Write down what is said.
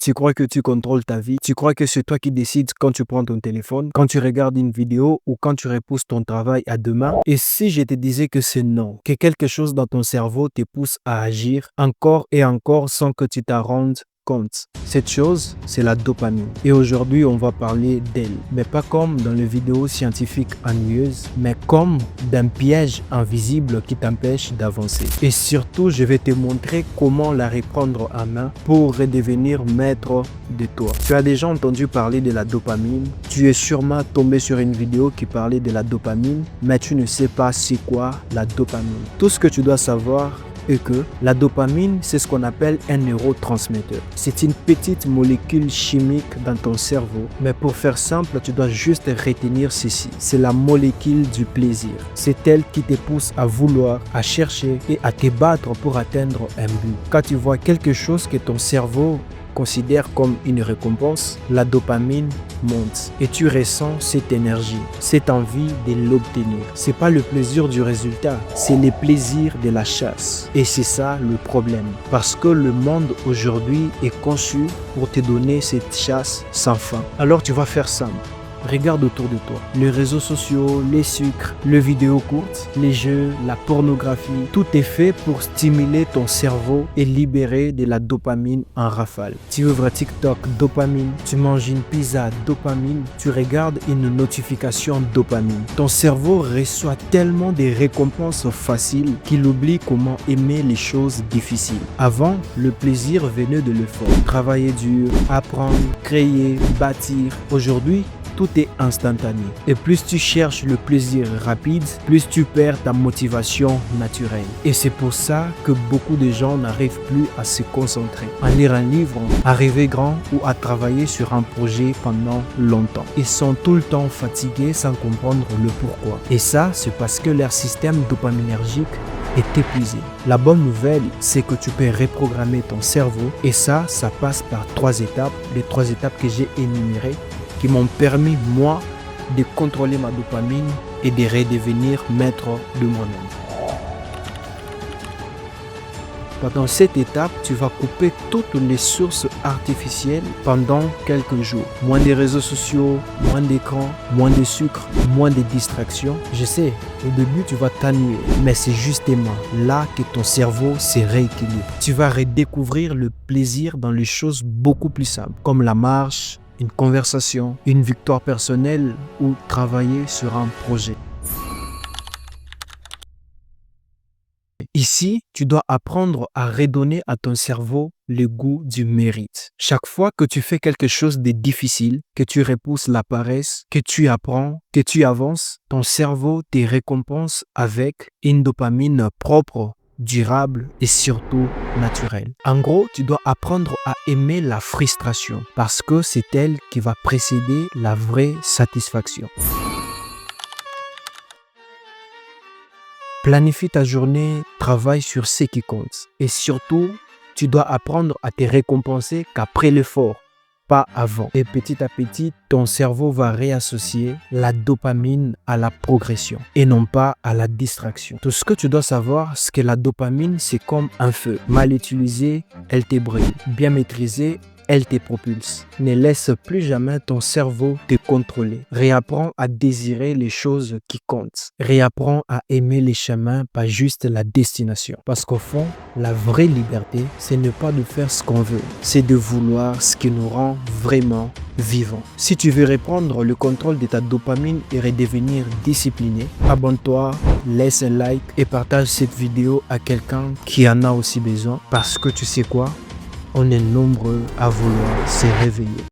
Tu crois que tu contrôles ta vie? Tu crois que c'est toi qui décides quand tu prends ton téléphone, quand tu regardes une vidéo ou quand tu repousses ton travail à demain? Et si je te disais que c'est non, que quelque chose dans ton cerveau te pousse à agir encore et encore sans que tu t'en rendes compte. Cette chose, c'est la dopamine. Et aujourd'hui, on va parler d'elle. Mais pas comme dans les vidéos scientifiques ennuyeuses, mais comme d'un piège invisible qui t'empêche d'avancer. Et surtout, je vais te montrer comment la reprendre en main pour redevenir maître de toi. Tu as déjà entendu parler de la dopamine. Tu es sûrement tombé sur une vidéo qui parlait de la dopamine, mais tu ne sais pas c'est quoi la dopamine. Tout ce que tu dois savoir, et que la dopamine, c'est ce qu'on appelle un neurotransmetteur. C'est une petite molécule chimique dans ton cerveau. Mais pour faire simple, tu dois juste retenir ceci. C'est la molécule du plaisir. C'est elle qui te pousse à vouloir, à chercher et à te battre pour atteindre un but. Quand tu vois quelque chose que ton cerveau considère comme une récompense, la dopamine monte et tu ressens cette énergie, cette envie de l'obtenir. C'est pas le plaisir du résultat, c'est le plaisir de la chasse. Et c'est ça le problème. Parce que le monde aujourd'hui est conçu pour te donner cette chasse sans fin. Alors tu vas faire simple. Regarde autour de toi. Les réseaux sociaux, les sucres, les vidéos courtes, les jeux, la pornographie, tout est fait pour stimuler ton cerveau et libérer de la dopamine en rafale. Tu ouvres TikTok, dopamine. Tu manges une pizza, dopamine. Tu regardes une notification, dopamine. Ton cerveau reçoit tellement de récompenses faciles qu'il oublie comment aimer les choses difficiles. Avant, le plaisir venait de l'effort. Travailler dur, apprendre, créer, bâtir. Aujourd'hui, tout est instantané. Et plus tu cherches le plaisir rapide, plus tu perds ta motivation naturelle. Et c'est pour ça que beaucoup de gens n'arrivent plus à se concentrer, à lire un livre, à rêver grand ou à travailler sur un projet pendant longtemps. Ils sont tout le temps fatigués sans comprendre le pourquoi. Et ça, c'est parce que leur système dopaminergique est épuisé. La bonne nouvelle, c'est que tu peux reprogrammer ton cerveau et ça passe par 3 étapes, les 3 étapes que j'ai énumérées, qui m'ont permis, moi, de contrôler ma dopamine et de redevenir maître de moi-même. Pendant cette étape, tu vas couper toutes les sources artificielles pendant quelques jours. Moins de réseaux sociaux, moins d'écran, moins de sucre, moins de distractions. Je sais, au début, tu vas t'ennuyer, mais c'est justement là que ton cerveau se rééquilibre. Tu vas redécouvrir le plaisir dans les choses beaucoup plus simples, comme la marche, une conversation, une victoire personnelle ou travailler sur un projet. Ici, tu dois apprendre à redonner à ton cerveau le goût du mérite. Chaque fois que tu fais quelque chose de difficile, que tu repousses la paresse, que tu apprends, que tu avances, ton cerveau te récompense avec une dopamine propre, durable et surtout naturelle. En gros, tu dois apprendre à aimer la frustration parce que c'est elle qui va précéder la vraie satisfaction. Planifie ta journée, travaille sur ce qui compte. Et surtout, tu dois apprendre à te récompenser qu'après l'effort, pas avant. Et petit à petit, ton cerveau va réassocier la dopamine à la progression et non pas à la distraction. Tout ce que tu dois savoir, c'est que la dopamine, c'est comme un feu. Mal utilisé, elle te brûle. Bien maîtrisée, elle te propulse. Ne laisse plus jamais ton cerveau te contrôler. Réapprends à désirer les choses qui comptent. Réapprends à aimer les chemins, pas juste la destination. Parce qu'au fond, la vraie liberté, c'est ne pas de faire ce qu'on veut. C'est de vouloir ce qui nous rend vraiment vivants. Si tu veux reprendre le contrôle de ta dopamine et redevenir discipliné, abonne-toi, laisse un like et partage cette vidéo à quelqu'un qui en a aussi besoin. Parce que tu sais quoi? On est nombreux à vouloir se réveiller.